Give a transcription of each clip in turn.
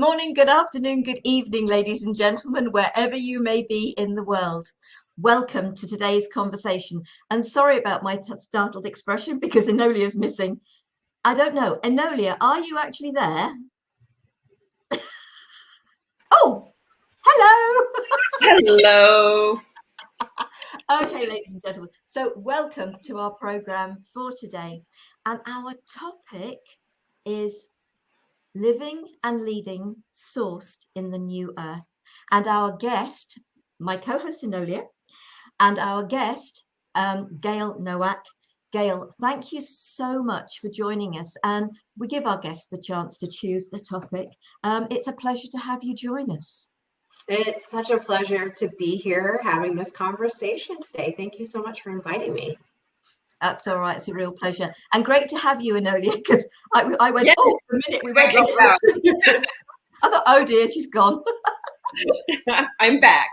morning, good afternoon, good evening, ladies and gentlemen, wherever you may be in the world. Welcome to today's conversation. And sorry about my startled expression because Enolia's missing. I don't know. Enolia, are you actually there? Oh, hello. Hello. Okay, ladies and gentlemen. So welcome to our program for today. And our topic is living and leading sourced in the new earth. And our guest, my co-host Enolia, and our guest, Gayle Nowak. Gayle, thank you so much for joining us. And we give our guests the chance to choose the topic. It's a pleasure to have you join us. It's such a pleasure to be here having this conversation today. Thank you so much for inviting me. That's all right. It's a real pleasure. And great to have you, Enolia, because I went, Yes. oh, for a minute we went like, I thought, oh dear, she's gone. I'm back.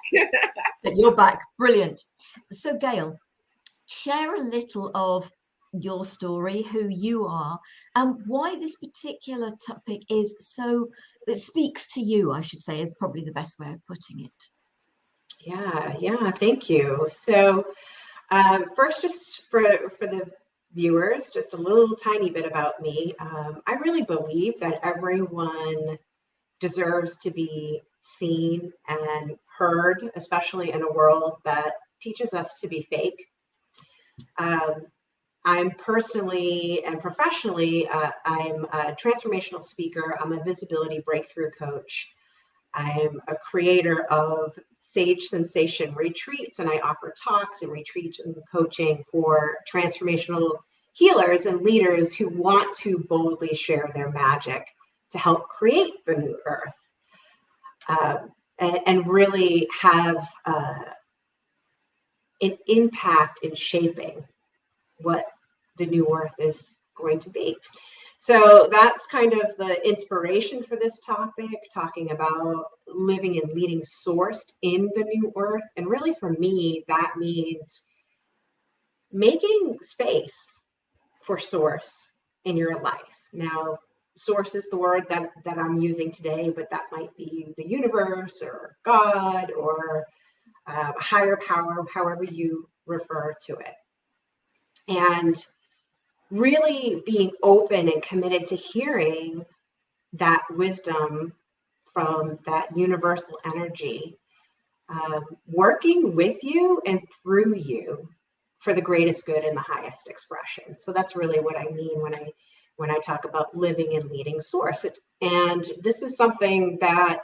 You're back. Brilliant. So, Gayle, share a little of your story, who you are, and why this particular topic is so, it speaks to you, I should say, is probably the best way of putting it. Yeah, thank you. So first, just for the viewers, just a little tiny bit about me. I really believe that everyone deserves to be seen and heard, especially in a world that teaches us to be fake. I'm personally and professionally, I'm a transformational speaker. I'm a visibility breakthrough coach. I'm a creator of Sage Sensation retreats, and I offer talks and retreats and coaching for transformational healers and leaders who want to boldly share their magic to help create the new earth, and really have an impact in shaping what the new earth is going to be. So that's kind of the inspiration for this topic, talking about living and leading sourced in the new earth. And really for me, that means making space for source in your life. Now, source is the word that I'm using today, but that might be the universe or God or a higher power, however you refer to it. And really being open and committed to hearing that wisdom from that universal energy, working with you and through you for the greatest good and the highest expression. So that's really what I mean when I talk about living and leading source. And this is something that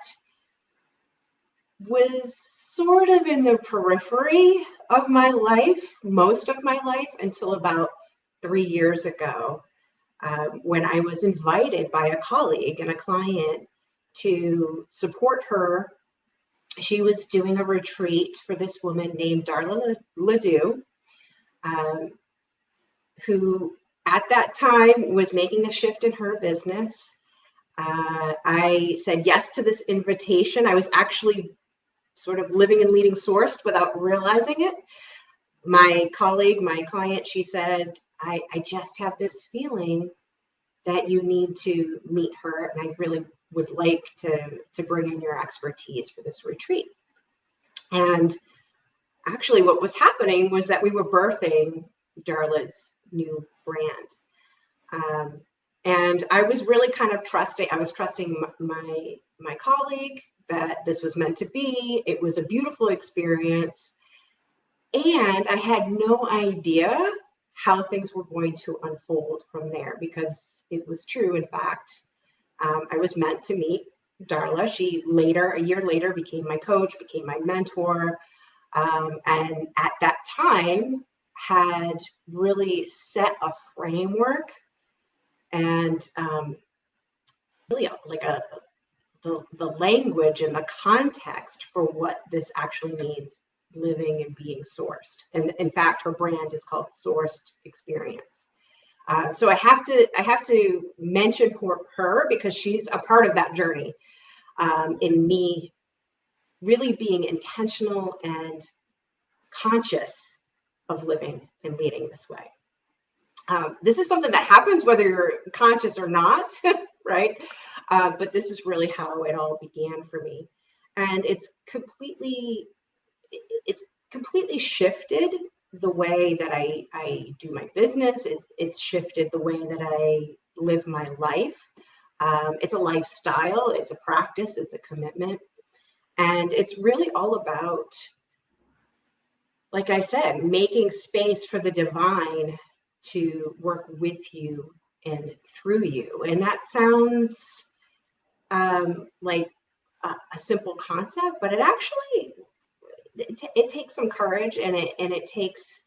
was sort of in the periphery of my life, most of my life, until about 3 years ago, when I was invited by a colleague and a client to support her. She was doing a retreat for this woman named Darla Ledoux, who at that time was making a shift in her business. I said yes to this invitation. I was actually sort of living and leading sourced without realizing it. My colleague, my client, she said, I just have this feeling that you need to meet her, and I really would like to bring in your expertise for this retreat. And actually what was happening was that we were birthing Darla's new brand. And I was really kind of trusting, I was trusting my colleague that this was meant to be. It was a beautiful experience. And I had no idea how things were going to unfold from there, because it was true. In fact, I was meant to meet Darla. She later, a year later, became my coach, became my mentor. And at that time had really set a framework and really like the language and the context for what this actually means, living and being sourced. And in fact, her brand is called Sourced Experience. So I have to mention her because she's a part of that journey, in me really being intentional and conscious of living and leading this way. This is something that happens whether you're conscious or not, right? But this is really how it all began for me. And it's completely shifted the way that I do my business. It's shifted the way that I live my life. It's a lifestyle, it's a practice, it's a commitment. And it's really all about, like I said, making space for the divine to work with you and through you. And that sounds like a simple concept, but it actually it takes some courage, and it takes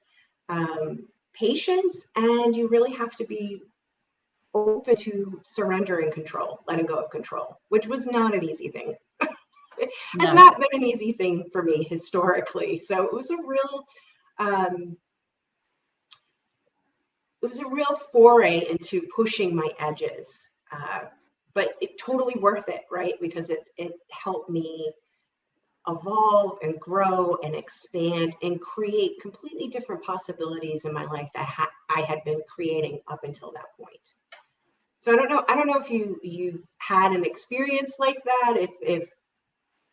patience, and you really have to be open to surrendering control, letting go of control, which was not an easy thing. Has No. not been an easy thing for me historically. So um, it was a real foray into pushing my edges, but it totally worth it, right? Because it helped me evolve and grow and expand and create completely different possibilities in my life that I had been creating up until that point. So I don't know if you had an experience like that,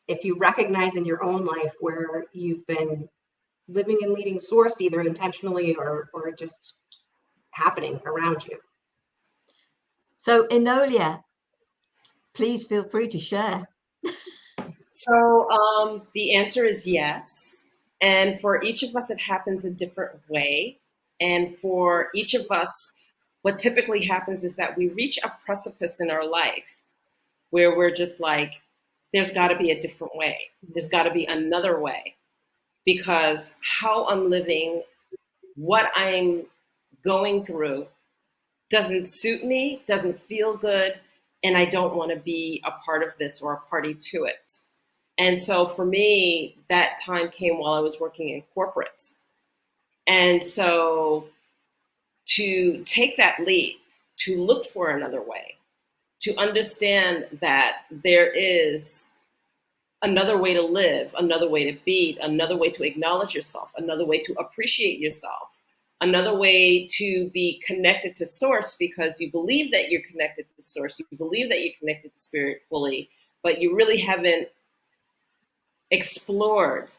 if you recognize in your own life where you've been living and leading sourced, either intentionally or just happening around you. So, Enolia, please feel free to share. So the answer is yes. And for each of us, it happens a different way. And for each of us, what typically happens is that we reach a precipice in our life where we're just like, there's got to be a different way. There's got to be another way. Because how I'm living, what I'm going through, doesn't suit me, doesn't feel good, and I don't want to be a part of this or a party to it. And so for me, that time came while I was working in corporate. And so to take that leap, to look for another way, to understand that there is another way to live, another way to be, another way to acknowledge yourself, another way to appreciate yourself, another way to be connected to source, because you believe that you're connected to source, you believe that you're connected to spirit fully, but you really haven't explored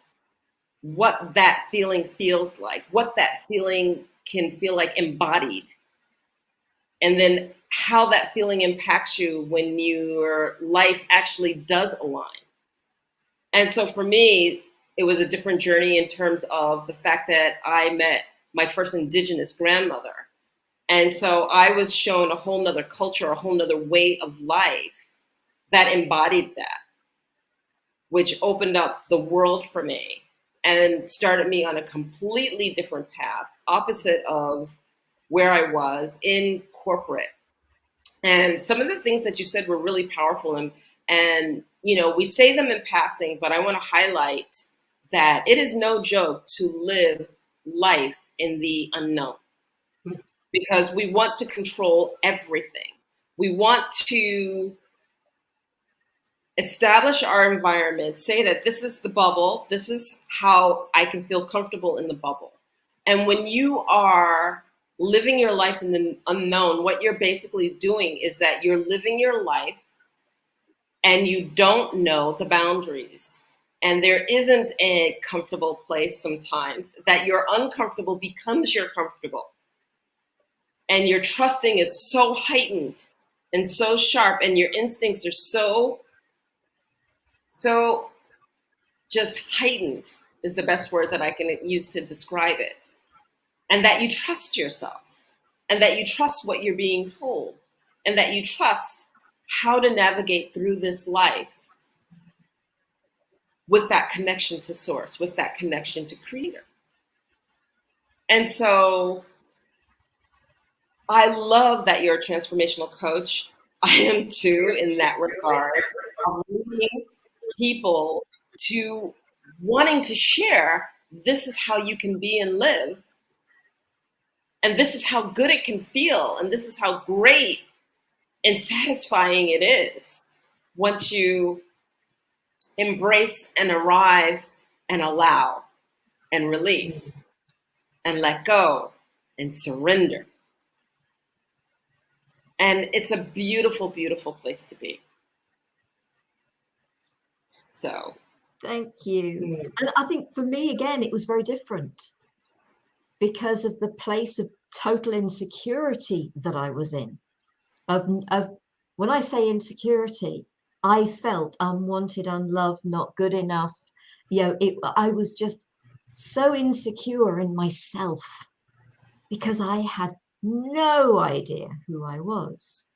what that feeling feels like, what that feeling can feel like embodied, and then how that feeling impacts you when your life actually does align. And so for me, it was a different journey in terms of the fact that I met my first Indigenous grandmother. And so I was shown a whole nother culture, a whole nother way of life that embodied that, which opened up the world for me and started me on a completely different path, opposite of where I was in corporate. And some of the things that you said were really powerful, and you know, we say them in passing, but I want to highlight that it is no joke to live life in the unknown, because we want to control everything. We want to establish our environment, say that this is the bubble, this is how I can feel comfortable in the bubble. And when you are living your life in the unknown, what you're basically doing is that you're living your life and you don't know the boundaries. And there isn't a comfortable place sometimes, that your uncomfortable becomes your comfortable. And your trusting is so heightened and so sharp, and your instincts are so just heightened is the best word that I can use to describe it. And that you trust yourself, and that you trust what you're being told, and that you trust how to navigate through this life with that connection to source, with that connection to creator. And so I love that you're a transformational coach. I am too, in that regard, of leading people to wanting to share, this is how you can be and live. And this is how good it can feel. And this is how great and satisfying it is once you embrace and arrive and allow and release and let go and surrender. And it's a beautiful, beautiful place to be. So. Thank you. And I think for me, again, it was very different because of the place of total insecurity that I was in. When I say insecurity, I felt unwanted, unloved, not good enough. I was just so insecure in myself because I had no idea who I was.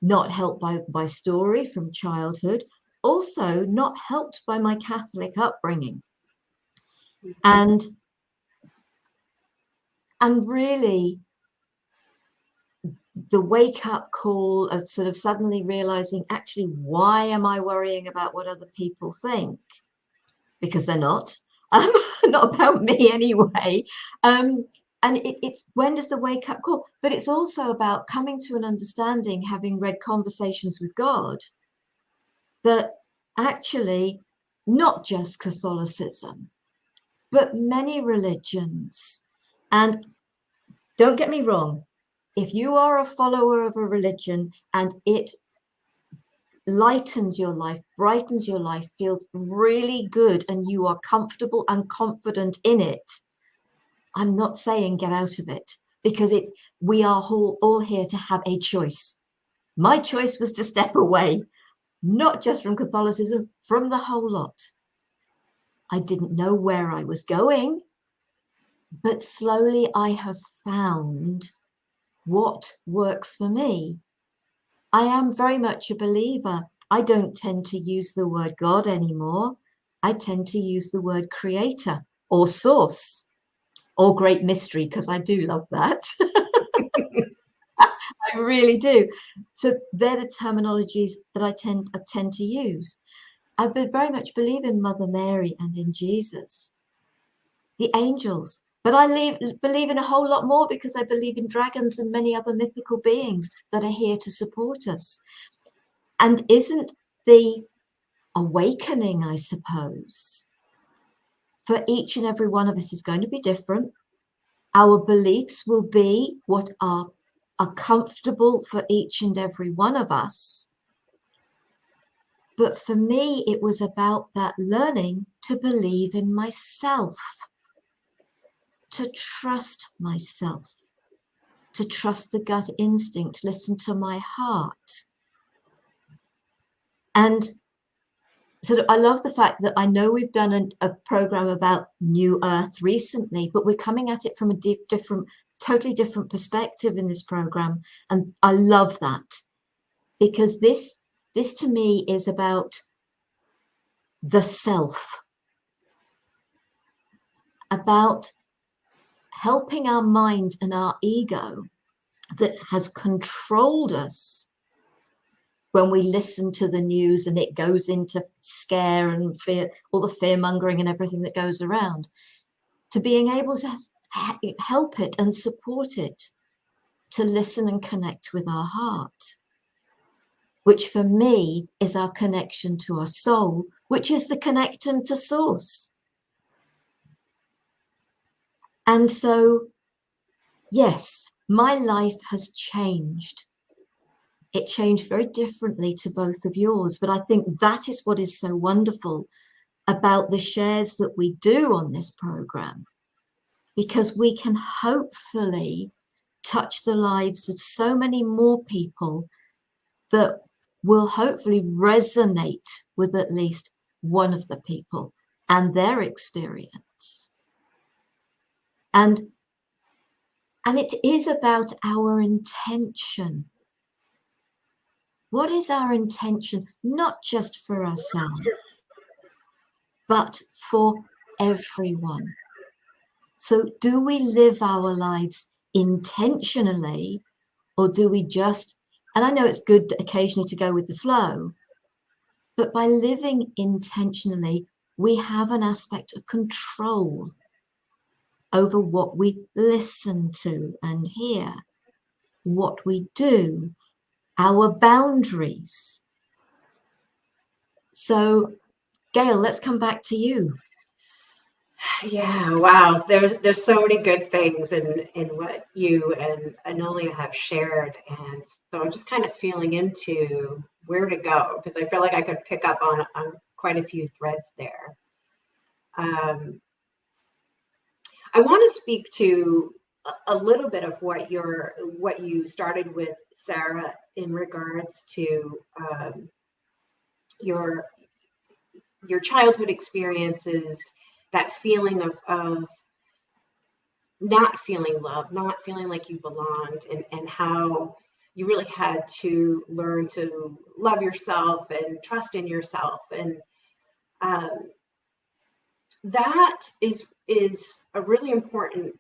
Not helped by my story from childhood, also not helped by my Catholic upbringing. And really the wake up call of sort of suddenly realizing, actually, why am I worrying about what other people think? Because they're not, not about me anyway. And it's when does the wake up call? But it's also about coming to an understanding, having read Conversations with God, that actually not just Catholicism, but many religions. And don't get me wrong, if you are a follower of a religion and it lightens your life, brightens your life, feels really good, and you are comfortable and confident in it, I'm not saying get out of it, because we are all here to have a choice. My choice was to step away, not just from Catholicism, from the whole lot. I didn't know where I was going, but slowly I have found what works for me. I am very much a believer. I don't tend to use the word God anymore. I tend to use the word creator or source or great mystery, because I do love that. I really do. So they're the terminologies that I tend to use. I very much believe in Mother Mary and in Jesus, the angels. But I believe in a whole lot more, because I believe in dragons and many other mythical beings that are here to support us. And isn't the awakening, I suppose, for each and every one of us is going to be different. Our beliefs will be what are comfortable for each and every one of us. But for me, it was about that learning to believe in myself, to trust myself, to trust the gut instinct, listen to my heart. And so I love the fact that I know we've done a program about New Earth recently, but we're coming at it from a totally different perspective in this program. And I love that, because this to me is about the self, about helping our mind and our ego that has controlled us when we listen to the news and it goes into scare and fear, all the fear mongering and everything that goes around, to being able to help it and support it, to listen and connect with our heart, which for me is our connection to our soul, which is the connection to source. And so, yes, my life has changed. It changed very differently to both of yours, but I think that is what is so wonderful about the shares that we do on this program, because we can hopefully touch the lives of so many more people that will hopefully resonate with at least one of the people and their experience. And it is about our intention. What is our intention, not just for ourselves, but for everyone? So do we live our lives intentionally, or do we just, and I know it's good occasionally to go with the flow, but by living intentionally, we have an aspect of control over what we listen to and hear, what we do, our boundaries. So, Gayle, let's come back to you. Yeah, wow. There's so many good things in what you and Enolia have shared, and so I'm just kind of feeling into where to go because I feel like I could pick up on quite a few threads there. Um, I want to speak to a little bit of what you started with, Sara, in regards to your your childhood experiences, that feeling of not feeling loved, not feeling like you belonged, and how you really had to learn to love yourself and trust in yourself. And um, that is a really important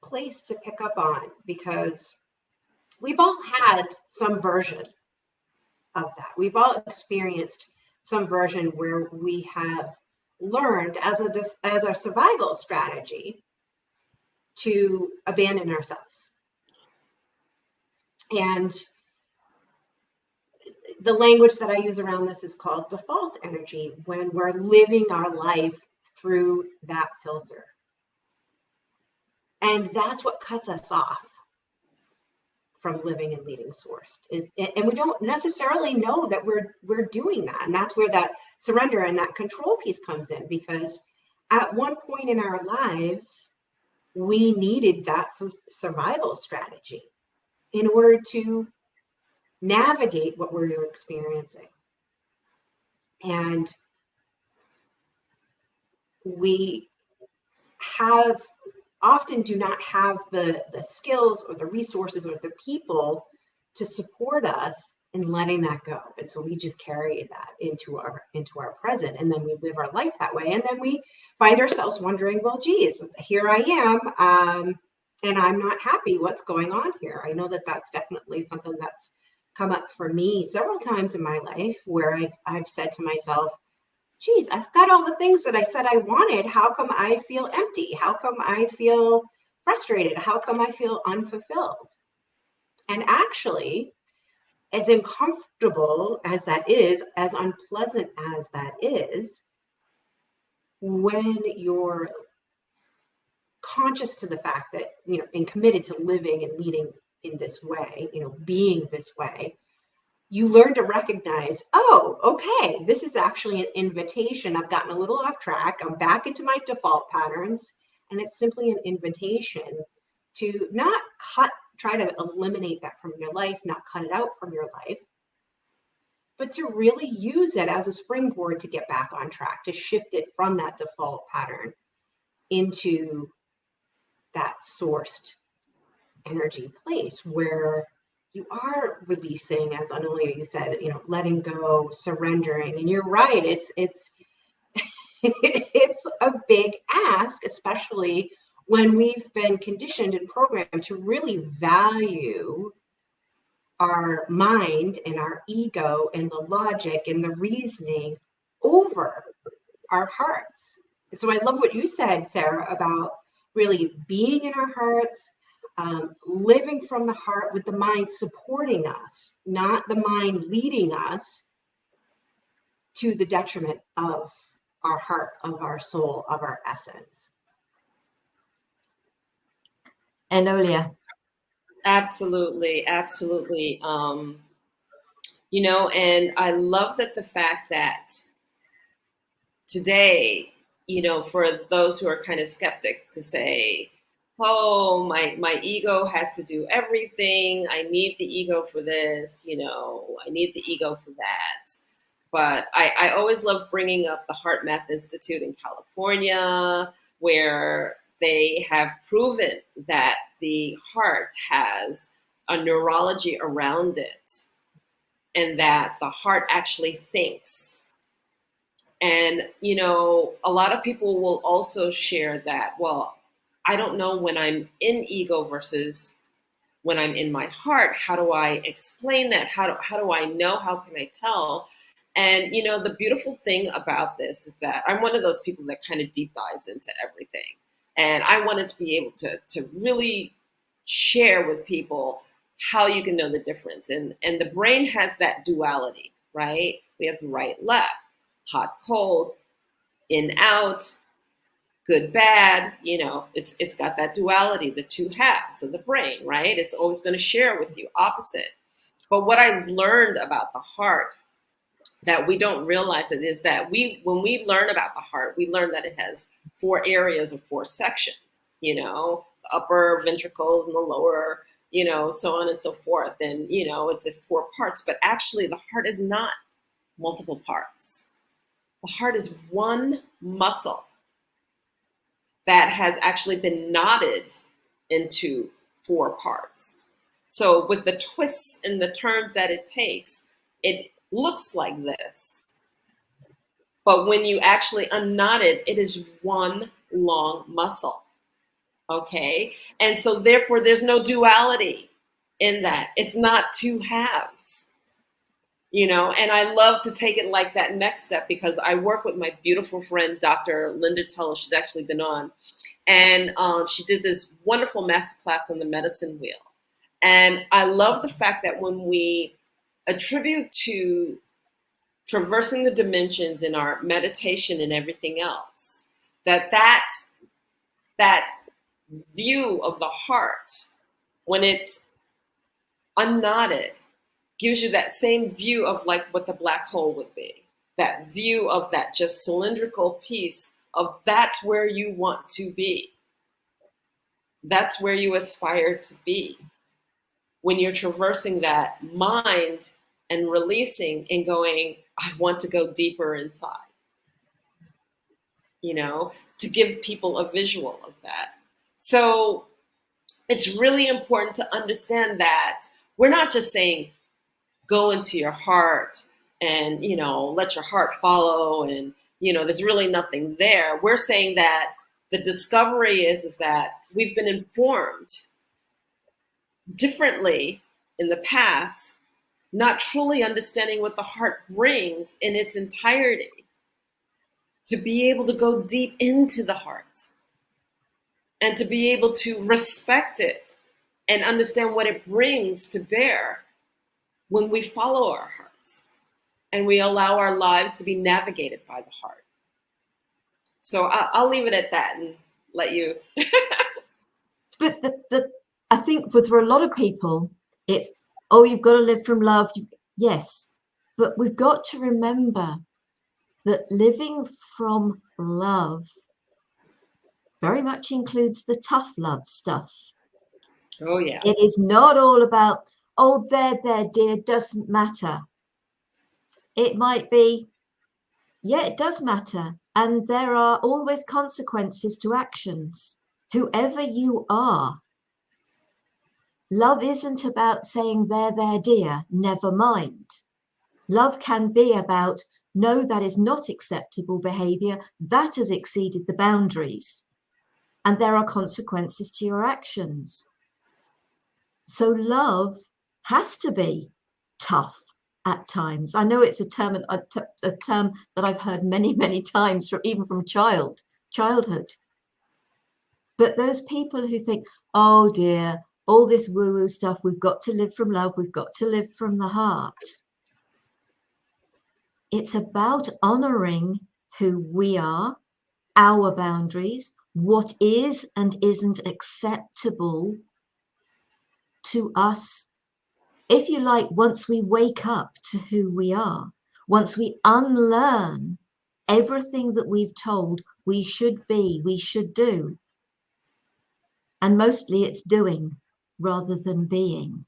place to pick up on because we've all had some version of that. We've all experienced some version where we have learned as a survival strategy to abandon ourselves. And the language that I use around this is called default energy, when we're living our life through that filter. And that's what cuts us off from living and leading sourced. And we don't necessarily know that we're doing that. And that's where that surrender and that control piece comes in, because at one point in our lives, we needed that survival strategy in order to navigate what we're experiencing. And we often do not have the skills or the resources or the people to support us in letting that go. And so we just carry that into our present, and then we live our life that way. And then we find ourselves wondering, well, geez, here I am, and I'm not happy. What's going on here? I know that that's definitely something that's come up for me several times in my life, where I've said to myself, geez, I've got all the things that I said I wanted. How come I feel empty? How come I feel frustrated? How come I feel unfulfilled? And actually, as uncomfortable as that is, as unpleasant as that is, when you're conscious to the fact that, and committed to living and leading in this way, being this way, you learn to recognize, oh, okay, this is actually an invitation. I've gotten a little off track. I'm back into my default patterns. And it's simply an invitation to not try to eliminate that from your life, not cut it out from your life, but to really use it as a springboard to get back on track, to shift it from that default pattern into that sourced energy place where you are releasing, as Enolia, you said, letting go, surrendering. And you're right, it's it's a big ask, especially when we've been conditioned and programmed to really value our mind and our ego and the logic and the reasoning over our hearts. And so I love what you said, Sara, about really being in our hearts, living from the heart with the mind supporting us, not the mind leading us to the detriment of our heart, of our soul, of our essence. Enolia. Absolutely, absolutely. And I love that the fact that today, for those who are kind of skeptic to say, oh, my ego has to do everything. I need the ego for this, I need the ego for that. But I always love bringing up the Heart Math Institute in California, where they have proven that the heart has a neurology around it, and that the heart actually thinks. And, a lot of people will also share that, well, I don't know when I'm in ego versus when I'm in my heart. How do I explain that? How do I know? How can I tell? And, the beautiful thing about this is that I'm one of those people that kind of deep dives into everything. And I wanted to be able to really share with people how you can know the difference. And the brain has that duality, right? We have right, left, hot, cold, in, out, good, bad, you know, it's got that duality, the two halves of the brain, right? It's always going to share with you opposite. But what I've learned about the heart that we don't realize it is that when we learn about the heart, we learn that it has 4 areas or 4 sections, you know, the upper ventricles and the lower, you know, so on and so forth. And, you know, it's 4 parts, but actually the heart is not multiple parts. The heart is one muscle that has actually been knotted into 4 parts. So with the twists and the turns that it takes, it looks like this. But when you actually unknot it, it is one long muscle. Okay? And so therefore there's no duality in that. It's not 2 halves. You know, and I love to take it like that next step because I work with my beautiful friend, Dr. Linda Teller. She's actually been on. And she did this wonderful masterclass on the medicine wheel. And I love the fact that when we attribute to traversing the dimensions in our meditation and everything else, that view of the heart, when it's unknotted, gives you that same view of like what the black hole would be. That view of that just cylindrical piece of that's where you want to be. That's where you aspire to be. When you're traversing that mind and releasing and going, I want to go deeper inside. You know, to give people a visual of that. So it's really important to understand that we're not just saying, go into your heart and, you know, let your heart follow and, you know, there's really nothing there. We're saying that the discovery is that we've been informed differently in the past, not truly understanding what the heart brings in its entirety, to be able to go deep into the heart and to be able to respect it and understand what it brings to bear when we follow our hearts and we allow our lives to be navigated by the heart. So I'll leave it at that and let you. But I think for a lot of people, it's, oh, you've got to live from love. Yes, but we've got to remember that living from love very much includes the tough love stuff. Oh, yeah. It is not all about, oh, there, dear, doesn't matter. It might be, yeah, it does matter. And there are always consequences to actions, whoever you are. Love isn't about saying, there, dear, never mind. Love can be about, no, that is not acceptable behavior. That has exceeded the boundaries. And there are consequences to your actions. So love has to be tough at times. I know it's a term that I've heard many, many times, even from childhood. But those people who think, oh dear, all this woo-woo stuff, we've got to live from love, we've got to live from the heart. It's about honoring who we are, our boundaries, what is and isn't acceptable to us. If you like, once we wake up to who we are, once we unlearn everything that we've told we should be, we should do, and mostly it's doing rather than being.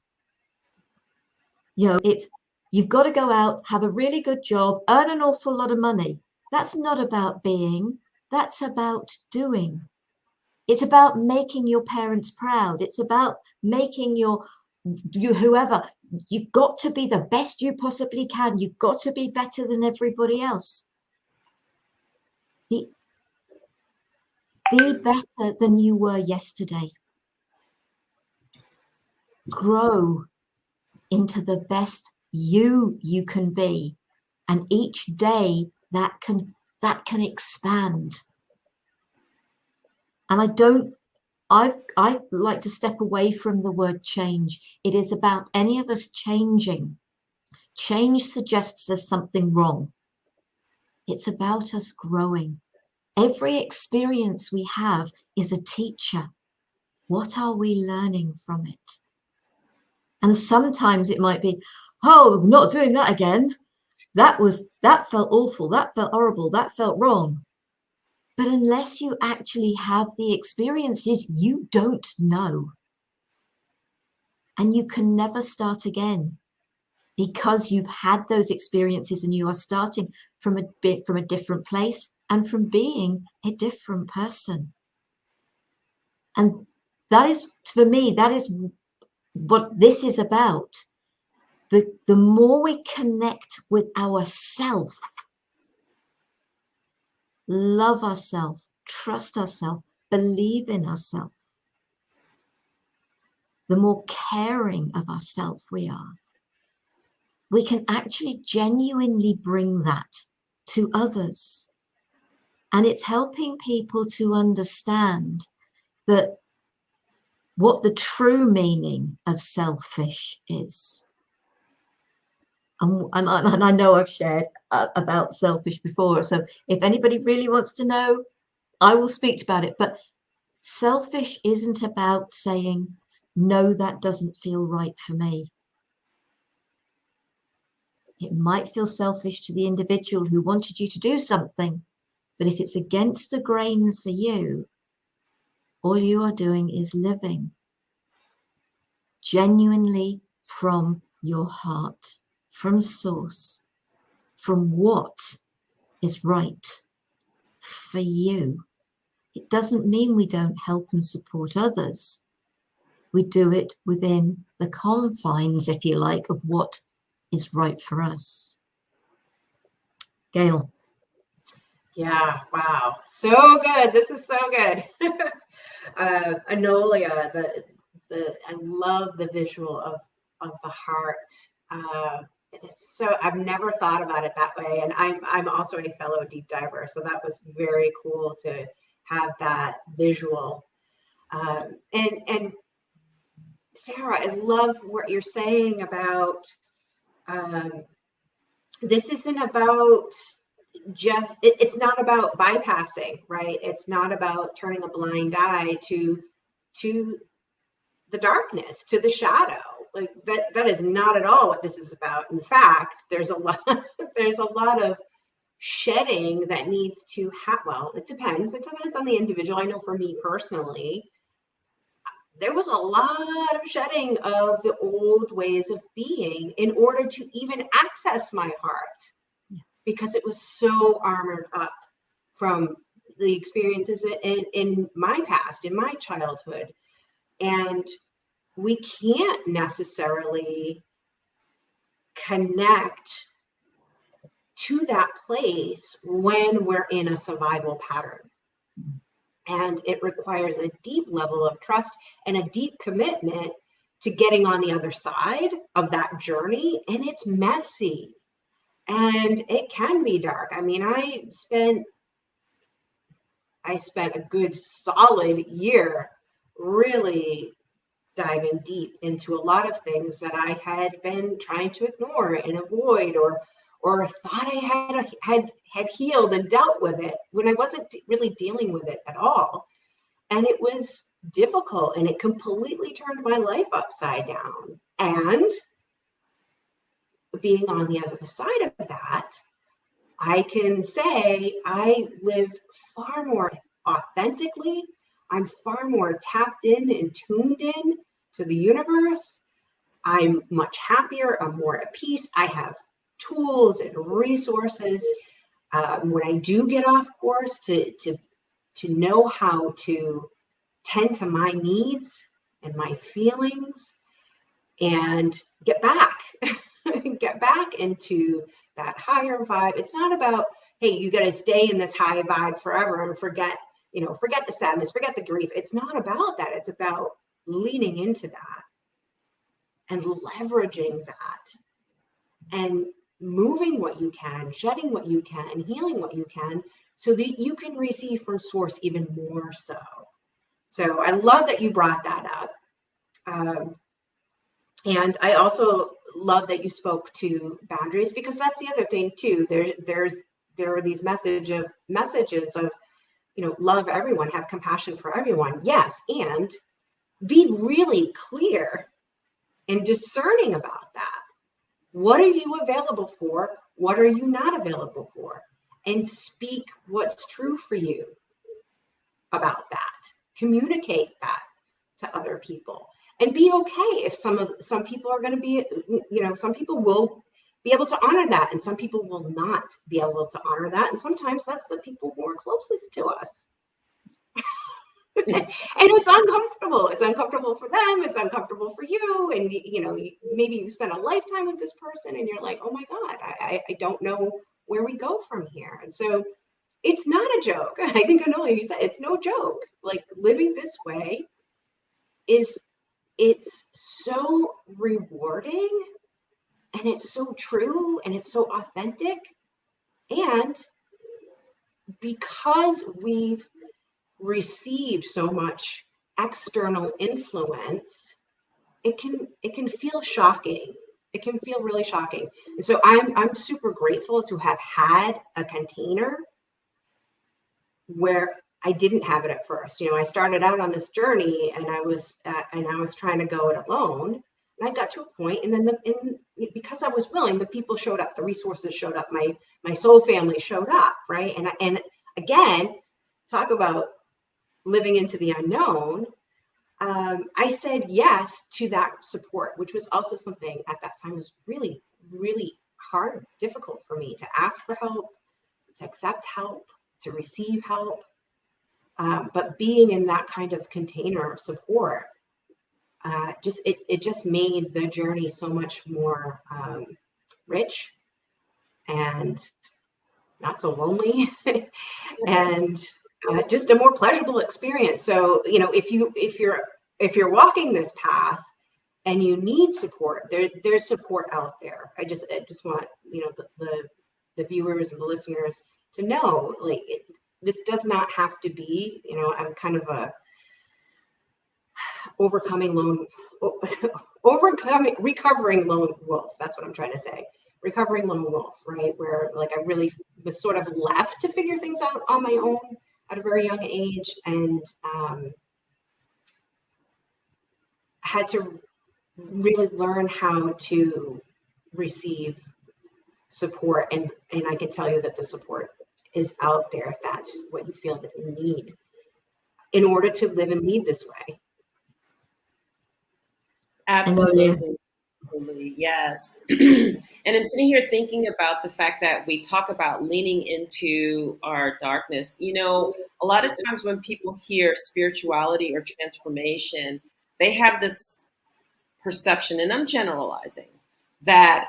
You know, it's, you've got to go out, have a really good job, earn an awful lot of money. That's not about being, that's about doing. It's about making your parents proud. It's about making whoever, you've got to be the best you possibly can. You've got to be better than everybody else. Be better than you were yesterday. Grow into the best you can be. And each day that can expand. And I like to step away from the word change. It is about any of us changing. Change suggests there's something wrong. It's about us growing. Every experience we have is a teacher. What are we learning from it? And sometimes it might be, oh, I'm not doing that again. That felt awful. That felt horrible. That felt wrong. But unless you actually have the experiences, you don't know. And you can never start again because you've had those experiences and you are starting from a different place and from being a different person. And that is, for me, that is what this is about. The more we connect with ourself, love ourselves, trust ourselves, believe in ourselves, the more caring of ourselves we are, we can actually genuinely bring that to others. And it's helping people to understand that what the true meaning of selfish is. And I know I've shared about selfish before. So if anybody really wants to know, I will speak about it. But selfish isn't about saying, no, that doesn't feel right for me. It might feel selfish to the individual who wanted you to do something. But if it's against the grain for you, all you are doing is living genuinely from your heart, from source, from what is right for you. It doesn't mean we don't help and support others. We do it within the confines, if you like, of what is right for us. Gayle. Yeah, wow. So good. This is so good. Enolia, I love the visual of the heart. It's so, I've never thought about it that way. And I'm also a fellow deep diver. So that was very cool to have that visual. And Sara, I love what you're saying about, this isn't about just, it's not about bypassing, right? It's not about turning a blind eye to the darkness, to the shadow. Like that is not at all what this is about. In fact, there's a lot of shedding that needs to happen. Well, it depends on the individual. I know for me personally, there was a lot of shedding of the old ways of being in order to even access my heart, because it was so armored up from the experiences in my past, in my childhood. And we can't necessarily connect to that place when we're in a survival pattern. And it requires a deep level of trust and a deep commitment to getting on the other side of that journey. And it's messy and it can be dark. I mean, I spent a good solid year really diving deep into a lot of things that I had been trying to ignore and avoid, or thought I had healed and dealt with it when I wasn't really dealing with it at all. And it was difficult, and it completely turned my life upside down. And being on the other side of that, I can say I live far more authentically. I'm far more tapped in and tuned in to the universe. I'm much happier. I'm more at peace. I have tools and resources when I do get off course to know how to tend to my needs and my feelings and get back into that higher vibe. It's not about, hey, you got to stay in this high vibe forever and forget the sadness, forget the grief. It's not about that. It's about leaning into that and leveraging that and moving what you can, shedding what you can, healing what you can, so that you can receive from source even more so. So I love that you brought that up. And I also love that you spoke to boundaries, because that's the other thing too. There are these messages of, love everyone, have compassion for everyone. Yes. And be really clear and discerning about that. What are you available for? What are you not available for? And speak what's true for you about that. Communicate that to other people, and be okay if some people are going to be, some people will be able to honor that, and some people will not be able to honor that. And sometimes that's the people who are closest to us. And it's uncomfortable. It's uncomfortable for them. It's uncomfortable for you. And, maybe you spend a lifetime with this person and you're like, oh my God, I don't know where we go from here. And so it's not a joke. I think Enolia, you said it's no joke. Like, living this way it's so rewarding, and it's so true, and it's so authentic. And because we've received so much external influence, it can feel shocking. It can feel really shocking. And so I'm super grateful to have had a container where I didn't have it at first. I started out on this journey, and I was trying to go it alone. And I got to a point, and then because I was willing, the people showed up, the resources showed up, my soul family showed up, right? And again, talk about living into the unknown. I said yes to that support, which was also something at that time was really, really hard, difficult for me to ask for help, to accept help, to receive help. But being in that kind of container of support, it just made the journey so much more rich and not so lonely, and just a more pleasurable experience. So, if you're walking this path and you need support, there's support out there. I just want the viewers and the listeners to know, like, this does not have to be, I'm kind of a recovering lone wolf. That's what I'm trying to say. Recovering lone wolf, right? Where, like, I really was sort of left to figure things out on my own at a very young age, and had to really learn how to receive support. And I can tell you that the support is out there if that's what you feel that you need in order to live and lead this way. Absolutely. Yes. And I'm sitting here thinking about the fact that we talk about leaning into our darkness. A lot of times when people hear spirituality or transformation, they have this perception, and I'm generalizing, that,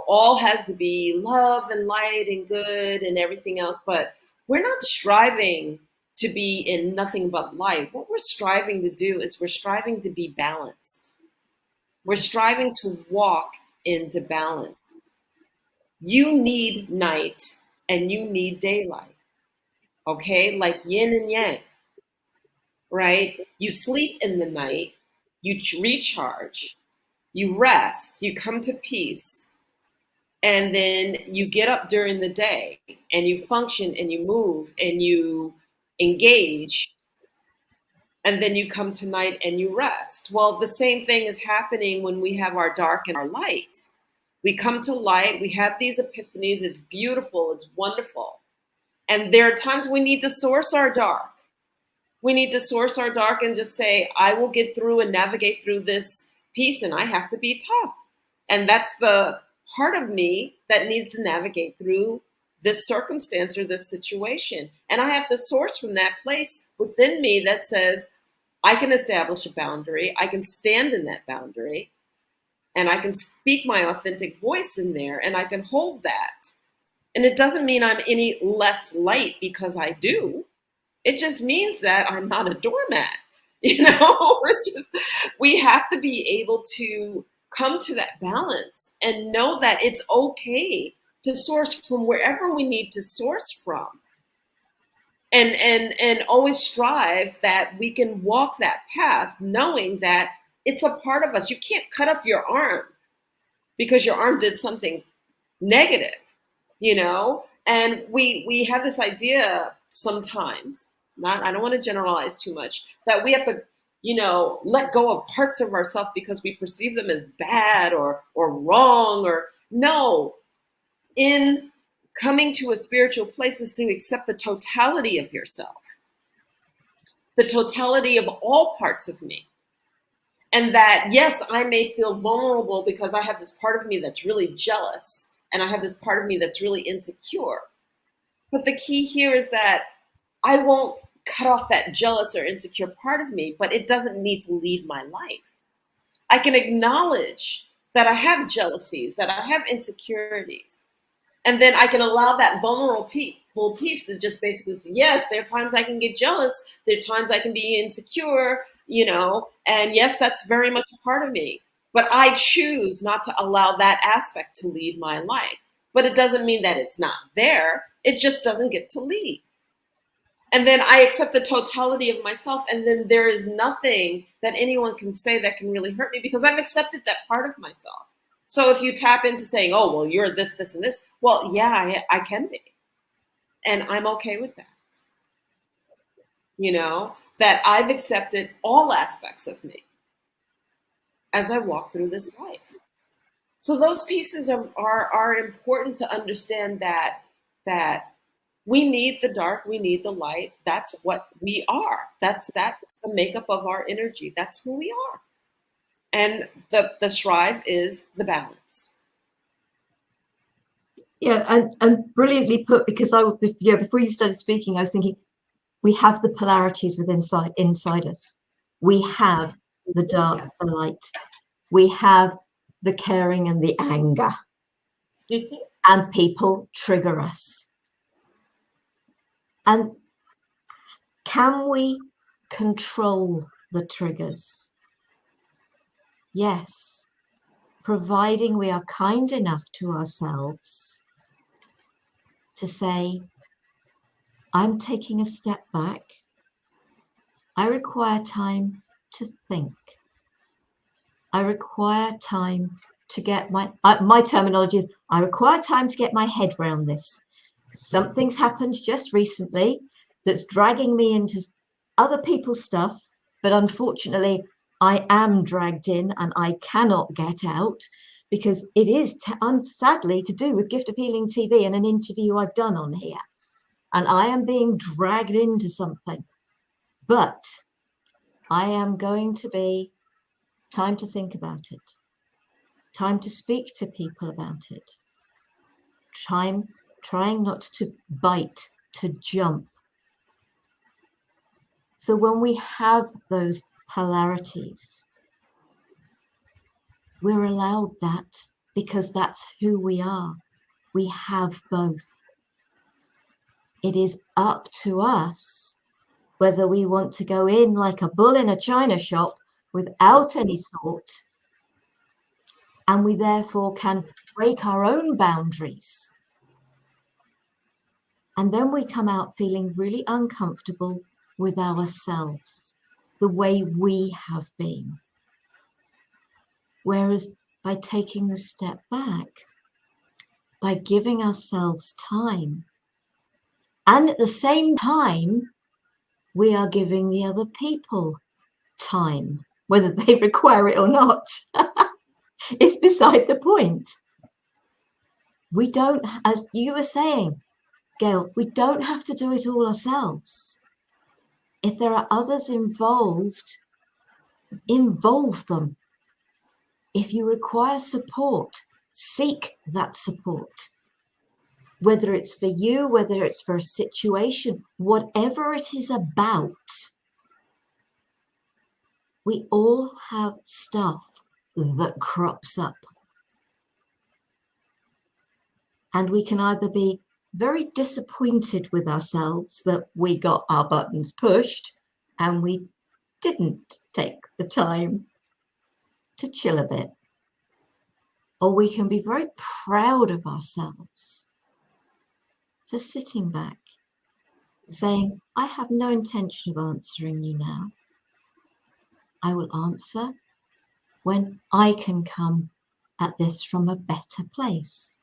all has to be love and light and good and everything else. But we're not striving to be in nothing but light. What we're striving to do is we're striving to be balanced. We're striving to walk into balance. You need night and you need daylight, okay? Like yin and yang, right? You sleep in the night, you recharge, you rest, you come to peace, and then you get up during the day and you function and you move and you engage. And then you come tonight and you rest. Well, the same thing is happening when we have our dark and our light. We come to light, we have these epiphanies, it's beautiful, it's wonderful. And there are times we need to source our dark. We need to source our dark and just say, I will get through and navigate through this piece, and I have to be tough. And that's the part of me that needs to navigate through this circumstance or this situation. And I have to source from that place within me that says, I can establish a boundary, I can stand in that boundary, and I can speak my authentic voice in there, and I can hold that. And it doesn't mean I'm any less light because I do. It just means that I'm not a doormat. We have to be able to come to that balance and know that it's okay to source from wherever we need to source from. And always strive that we can walk that path knowing that it's a part of us. You can't cut off your arm because your arm did something negative, And we have this idea sometimes not, I don't want to generalize too much, that we have to, let go of parts of ourselves because we perceive them as bad or wrong, or no. In coming to a spiritual place is to accept the totality of yourself, the totality of all parts of me. And that, yes, I may feel vulnerable because I have this part of me that's really jealous, and I have this part of me that's really insecure. But the key here is that I won't cut off that jealous or insecure part of me, but it doesn't need to lead my life. I can acknowledge that I have jealousies, that I have insecurities. And then I can allow that vulnerable piece to just basically say, yes, there are times I can get jealous. There are times I can be insecure, and yes, that's very much a part of me. But I choose not to allow that aspect to lead my life. But it doesn't mean that it's not there. It just doesn't get to lead. And then I accept the totality of myself. And then there is nothing that anyone can say that can really hurt me because I've accepted that part of myself. So if you tap into saying, oh, well, you're this, this, and this. Well, yeah, I can be. And I'm okay with that. That I've accepted all aspects of me as I walk through this life. So those pieces are important to understand that we need the dark, we need the light. That's what we are. That's the makeup of our energy. That's who we are. And the strive is the balance. Yeah, and brilliantly put, because before you started speaking, I was thinking, we have the polarities inside us. We have the dark, the light. We have the caring and the anger. And people trigger us. And can we control the triggers? Yes, providing we are kind enough to ourselves to say, I'm taking a step back. I require time to think. I require time to get my terminology is, I require time to get my head around this. Something's happened just recently that's dragging me into other people's stuff, but unfortunately I am dragged in and I cannot get out because it is sadly to do with Gift of Healing TV and an interview I've done on here. And I am being dragged into something, but I am going to be time to think about it, time to speak to people about it, trying not to bite, to jump. So when we have those polarities, we're allowed that because that's who we are. We have both. It is up to us whether we want to go in like a bull in a china shop without any thought, and we therefore can break our own boundaries. And then we come out feeling really uncomfortable with ourselves, the way we have been. Whereas by taking the step back, by giving ourselves time, and at the same time, we are giving the other people time, whether they require it or not. It's beside the point. We don't, as you were saying, Gayle, we don't have to do it all ourselves. If there are others involved, involve them. If you require support, seek that support. Whether it's for you, whether it's for a situation, whatever it is about, we all have stuff that crops up. And we can either be very disappointed with ourselves that we got our buttons pushed and we didn't take the time to chill a bit. Or we can be very proud of ourselves for sitting back, saying, I have no intention of answering you now. I will answer when I can come at this from a better place.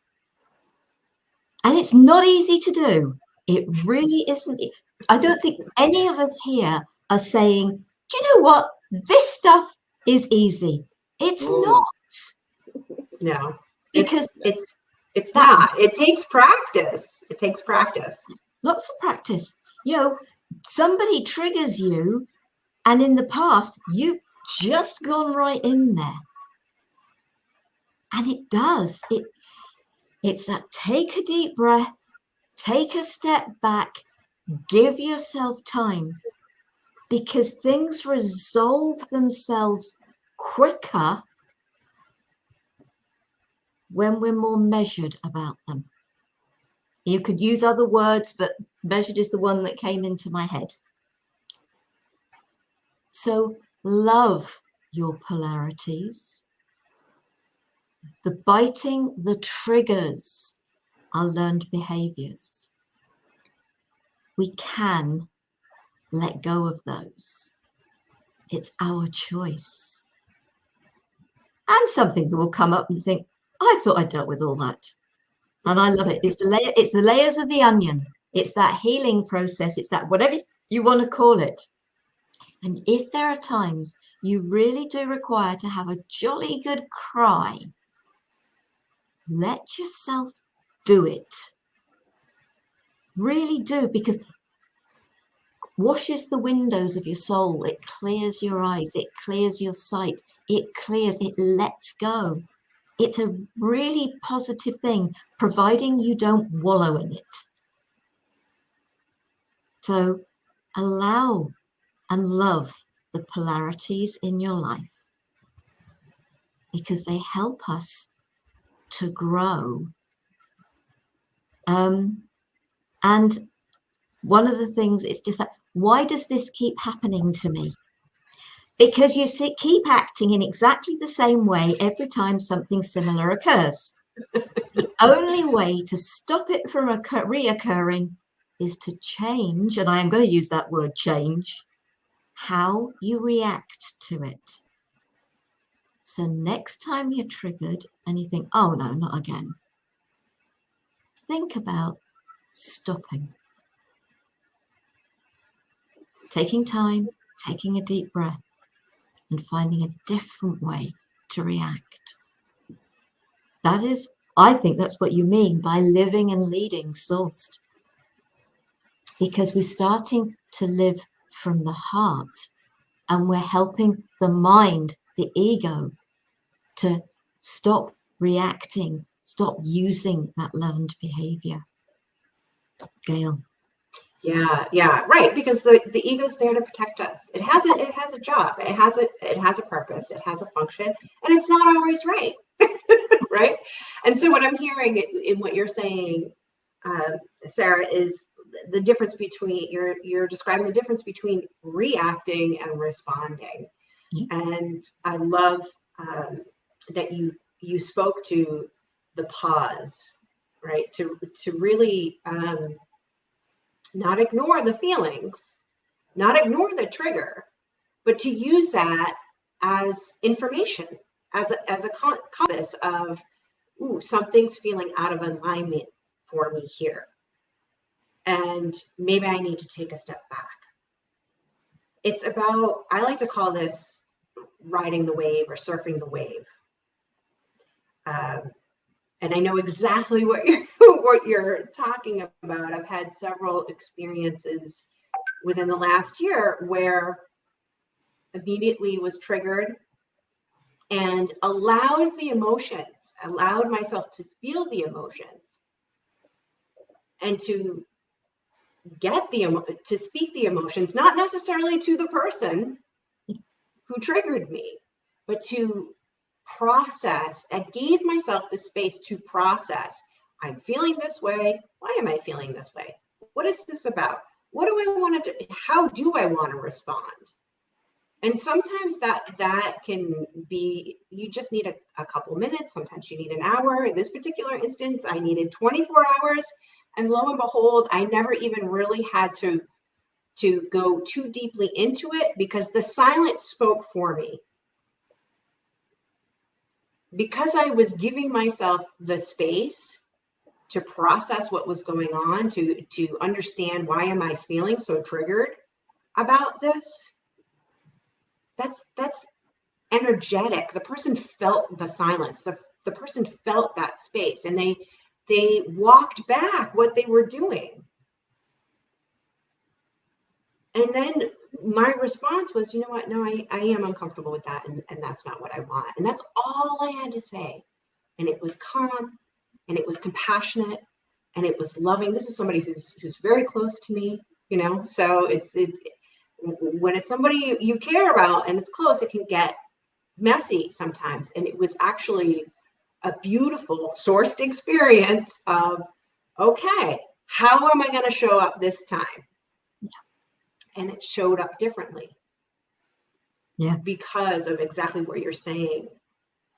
And it's not easy to do. It really isn't. I don't think any of us here are saying, do you know what? This stuff is easy. It's not. No, Because it's not. It takes practice. It takes practice. Lots of practice. You know, somebody triggers you, and in the past, you've just gone right in there. And it does. It's that take a deep breath, take a step back, give yourself time, because things resolve themselves quicker when we're more measured about them. You could use other words, but measured is the one that came into my head. So love your polarities. The biting, the triggers are learned behaviors. We can let go of those. It's our choice. And something that will come up and you think, I thought I dealt with all that. And I love it. It's the layers of the onion. It's that healing process. It's that whatever you want to call it. And if there are times you really do require to have a jolly good cry, let yourself do it. Really do, because washes the windows of your soul. It clears your eyes. It clears your sight. It lets go. It's a really positive thing, providing you don't wallow in it. So allow and love the polarities in your life, because they help us to grow. And one of the things is just like, why does this keep happening to me? Because you keep acting in exactly the same way every time something similar occurs. The only way to stop it from reoccurring is to change, and I am going to use that word change, how you react to it. So next time you're triggered and you think, oh no, not again, think about stopping. Taking time, taking a deep breath, and finding a different way to react. That is, I think that's what you mean by living and leading sourced. Because we're starting to live from the heart, and we're helping the mind, the ego, to stop reacting, stop using that learned behavior. Gayle. Yeah, right. Because the ego's there to protect us. It has a job. It has a purpose. It has a function, and it's not always right. Right. And so what I'm hearing in what you're saying, Sara, is the difference between you're describing the difference between reacting and responding. And I love that you spoke to the pause, right? To really not ignore the feelings, not ignore the trigger, but to use that as information, as a compass of, ooh, something's feeling out of alignment for me here, and maybe I need to take a step back. It's about, I like to call this riding the wave or surfing the wave. And I know exactly what you're talking about. I've had several experiences within the last year where immediately was triggered and allowed myself to feel the emotions and to to speak the emotions, not necessarily to the person who triggered me, but to process. I gave myself the space to process. I'm feeling this way. Why am I feeling this way? What is this about? What do I want to do? How do I want to respond? And sometimes that can be, you just need a couple minutes. Sometimes you need an hour. In this particular instance, I needed 24 hours. And lo and behold, I never even really had to go too deeply into it, because the silence spoke for me. Because I was giving myself the space to process what was going on, to understand why am I feeling so triggered about this. That's energetic. The person felt the silence. The person felt that space, and they walked back what they were doing. And then my response was, you know what? No, I am uncomfortable with that, and that's not what I want. And that's all I had to say. And it was calm, and it was compassionate, and it was loving. This is somebody who's very close to me, So when it's somebody you care about and it's close, it can get messy sometimes. And it was actually a beautiful sourced experience of, okay, how am I going to show up this time? And it showed up differently. Yeah. Because of exactly what you're saying,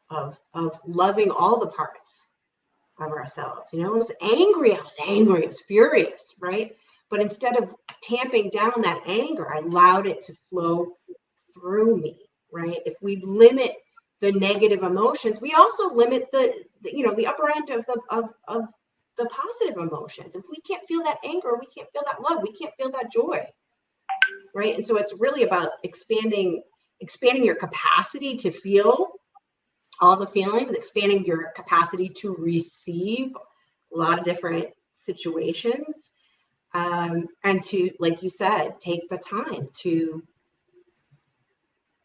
of loving all the parts of ourselves. I was angry, I was furious, right? But instead of tamping down that anger, I allowed it to flow through me, right? If we limit the negative emotions, we also limit the upper end of the positive emotions. If we can't feel that anger, we can't feel that love, we can't feel that joy, right? And so it's really about expanding your capacity to feel all the feelings, expanding your capacity to receive a lot of different situations, and to, like you said, take the time to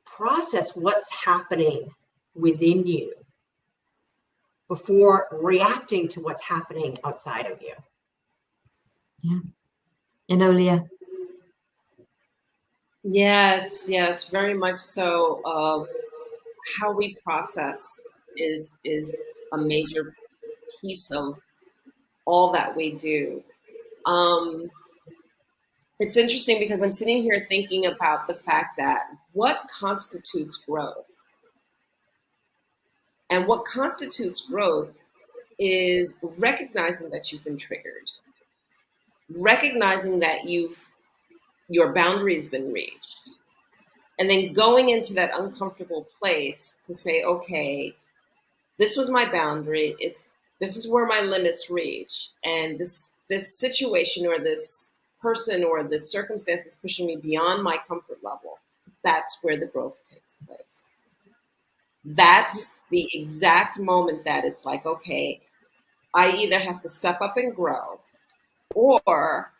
process what's happening within you before reacting to what's happening outside of you. Yeah. Enolia. Yes, very much so. Of how we process is a major piece of all that we do. It's interesting because I'm sitting here thinking about the fact that what constitutes growth? And what constitutes growth is recognizing that you've been triggered, recognizing that your boundary has been reached, and then going into that uncomfortable place to say, okay, this was my boundary. This is where my limits reach, and this situation or this person or this circumstance is pushing me beyond my comfort level. That's where the growth takes place. That's the exact moment that it's like, okay, I either have to step up and grow, or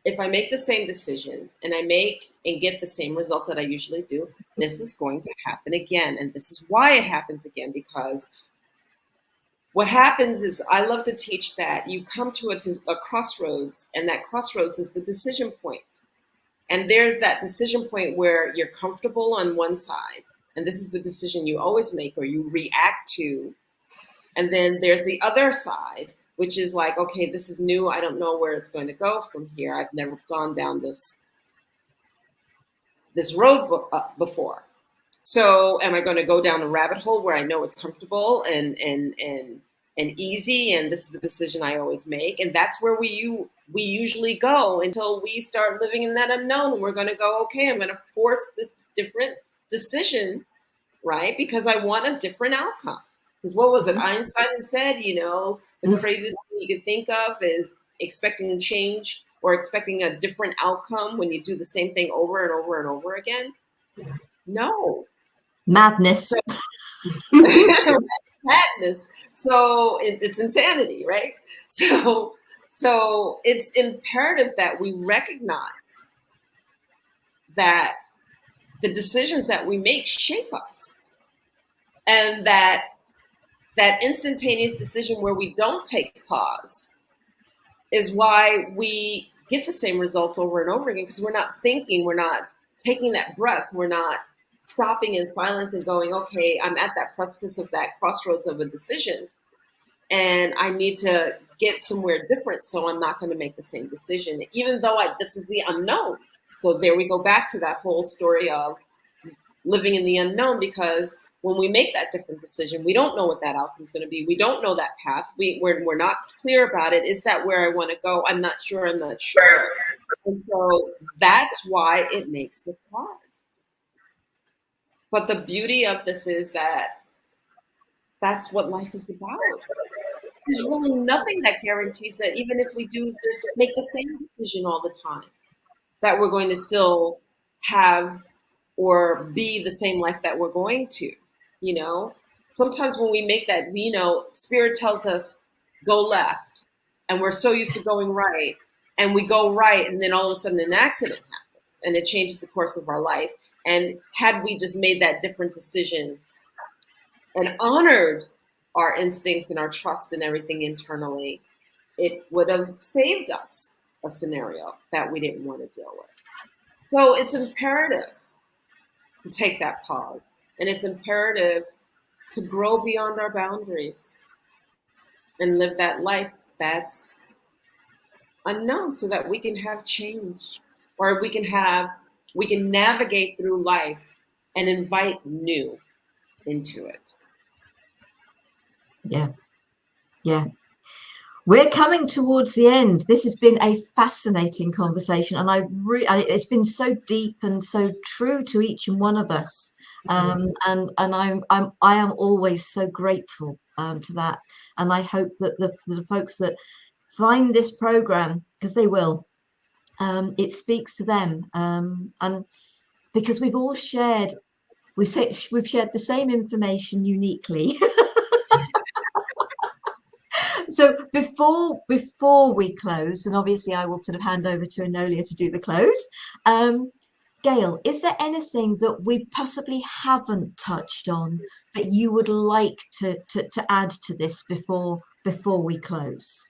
if I make the same decision and I make and get the same result that I usually do, this is going to happen again. And this is why it happens again, because what happens is, I love to teach that you come to a crossroads, and that crossroads is the decision point. And there's that decision point where you're comfortable on one side, and this is the decision you always make or you react to. And then there's the other side, which is like, okay, this is new. I don't know where it's going to go from here. I've never gone down this road before. So am I going to go down a rabbit hole where I know it's comfortable and easy, and this is the decision I always make? And that's where we usually go until we start living in that unknown. We're going to go, okay, I'm going to force this different decision, right? Because I want a different outcome. Because what was it, Einstein who said, the craziest thing you could think of is expecting change or expecting a different outcome when you do the same thing over and over and over again? No. Madness. Madness. So it's insanity, right? So it's imperative that we recognize that the decisions that we make shape us, and that instantaneous decision where we don't take pause is why we get the same results over and over again, because we're not thinking, we're not taking that breath, we're not stopping in silence and going, okay, I'm at that precipice of that crossroads of a decision, and I need to get somewhere different, so I'm not going to make the same decision, even though this is the unknown. So there we go back to that whole story of living in the unknown, because when we make that different decision, we don't know what that outcome is going to be. We don't know that path. We're not clear about it. Is that where I want to go? I'm not sure. And so that's why it makes it hard. But the beauty of this is that that's what life is about. there's really nothing that guarantees that even if we do make the same decision all the time, that we're going to still have or be the same life that we're going to, you know? Sometimes when we make that, you know, spirit tells us go left, and we're so used to going right, and we go right, and then all of a sudden an accident happens and it changes the course of our life. And had we just made that different decision and honored our instincts and our trust and everything internally, it would have saved us a scenario that we didn't want to deal with. So it's imperative to take that pause, and it's imperative to grow beyond our boundaries and live that life that's unknown so that we can have change, or we can navigate through life and invite new into it. Yeah. Yeah. We're coming towards the end. This has been a fascinating conversation, and it's been so deep and so true to each and one of us. And I am always so grateful to that. And I hope that the folks that find this program, because they will, it speaks to them. And because we've all shared, we've shared the same information uniquely. So before we close, and obviously I will sort of hand over to Enolia to do the close. Gayle, is there anything that we possibly haven't touched on that you would like to add to this before we close?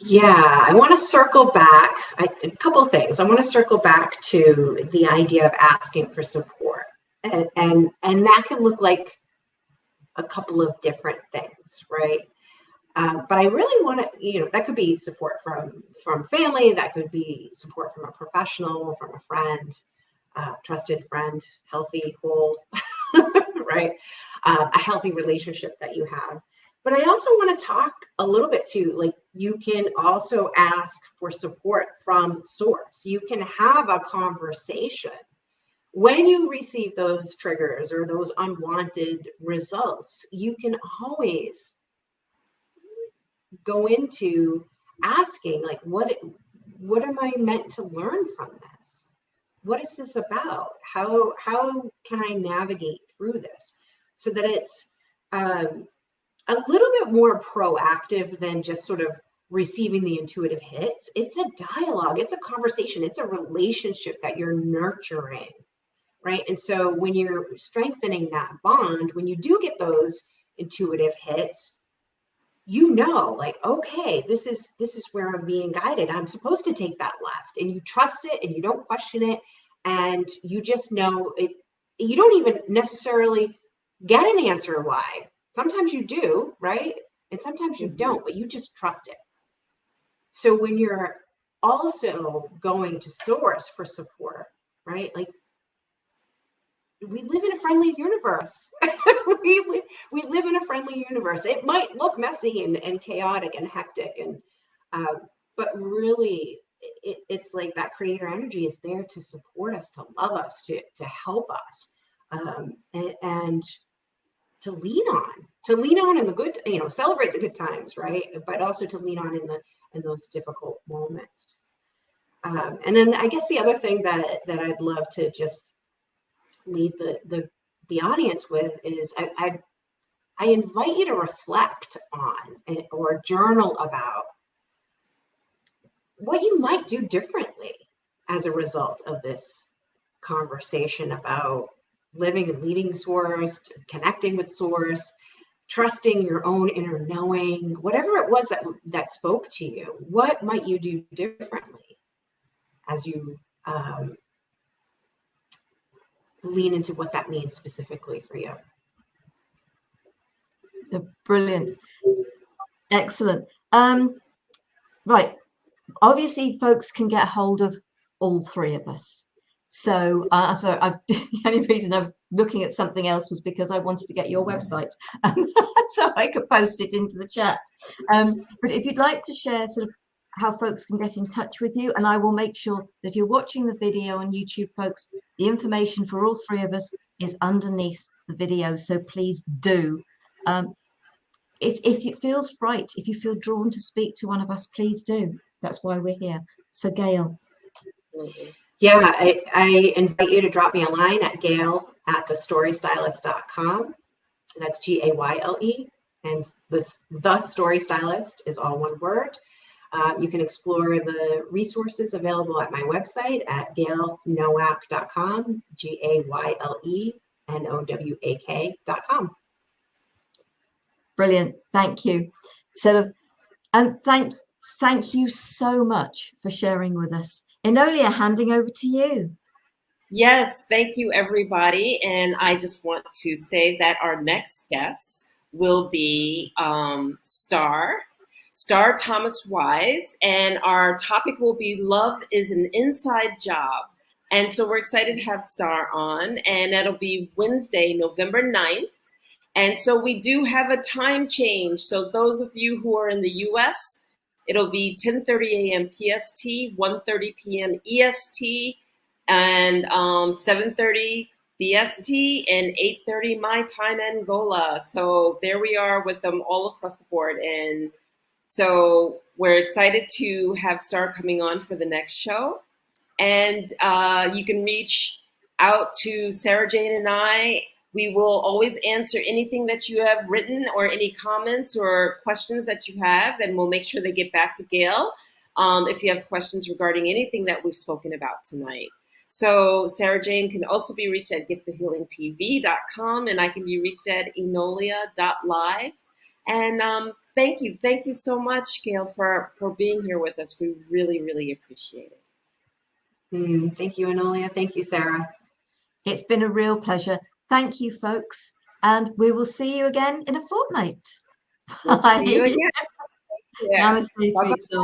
Yeah, I want to circle back. A couple of things. I want to circle back to the idea of asking for support, and that can look like a couple of different things, right? But I really want to, that could be support from family, that could be support from a professional, from a friend, trusted friend, healthy, whole, right? A healthy relationship that you have. But I also want to talk a little bit too, like you can also ask for support from source. You can have a conversation when you receive those triggers or those unwanted results. You can always go into asking, like, what am I meant to learn from this? What is this about? How can I navigate through this so that it's a little bit more proactive than just sort of receiving the intuitive hits? It's a dialogue, it's a conversation, it's a relationship that you're nurturing, right? And so when you're strengthening that bond, when you do get those intuitive hits, like, okay, this is where I'm being guided. I'm supposed to take that left, and you trust it and you don't question it, and you just know it. You don't even necessarily get an answer why. Sometimes you do, right? And sometimes you don't, but you just trust it. So when you're also going to source for support, right? Like, we live in a friendly universe. we live in a friendly universe. It might look messy and chaotic and hectic, and but really it's like that creator energy is there to support us, to love us, to help us, and to lean on in the good, celebrate the good times, right? But also to lean on in those difficult moments. And then I guess the other thing that I'd love to just leave the audience with is I invite you to reflect on or journal about what you might do differently as a result of this conversation about living and leading source, connecting with source, trusting your own inner knowing, whatever it was that spoke to you. What might you do differently as you lean into what that means specifically for you? Brilliant. Excellent. Right. Obviously, folks can get hold of all three of us. So I'm sorry, the only reason I was looking at something else was because I wanted to get your website so I could post it into the chat. But if you'd like to share sort of how folks can get in touch with you, and I will make sure that if you're watching the video on YouTube, folks, the information for all three of us is underneath the video. So please do. if it feels right, if you feel drawn to speak to one of us, please do. That's why we're here. So Gayle. Yeah, I invite you to drop me a line at gayle@thestorystylist.com. That's GAYLE. And the Story Stylist is all one word. You can explore the resources available at my website at GayleNowak.com, GayleNowak.com. Brilliant. Thank you. And thank you so much for sharing with us. Enolia, handing over to you. Yes, thank you, everybody. And I just want to say that our next guest will be Star Thomas Wise, and our topic will be Love is an Inside Job. And so we're excited to have Star on, and that'll be Wednesday, November 9th. And so we do have a time change. So those of you who are in the US, it'll be 10:30 a.m. PST, 1:30 p.m. EST, and 7:30 BST, and 8:30 my time Angola. So there we are with them all across the board. And so we're excited to have Star coming on for the next show. And you can reach out to Sara Jane and I. We will always answer anything that you have written or any comments or questions that you have, and we'll make sure they get back to Gayle if you have questions regarding anything that we've spoken about tonight. So Sara Jane can also be reached at giftthehealingtv.com, and I can be reached at enolia.live. And thank you so much, Gayle, for being here with us. We really, really appreciate it. Thank you, Enolia. Thank you, Sara. It's been a real pleasure. Thank you, folks. And we will see you again in a fortnight. We'll see you again. Namaste, sweet soul.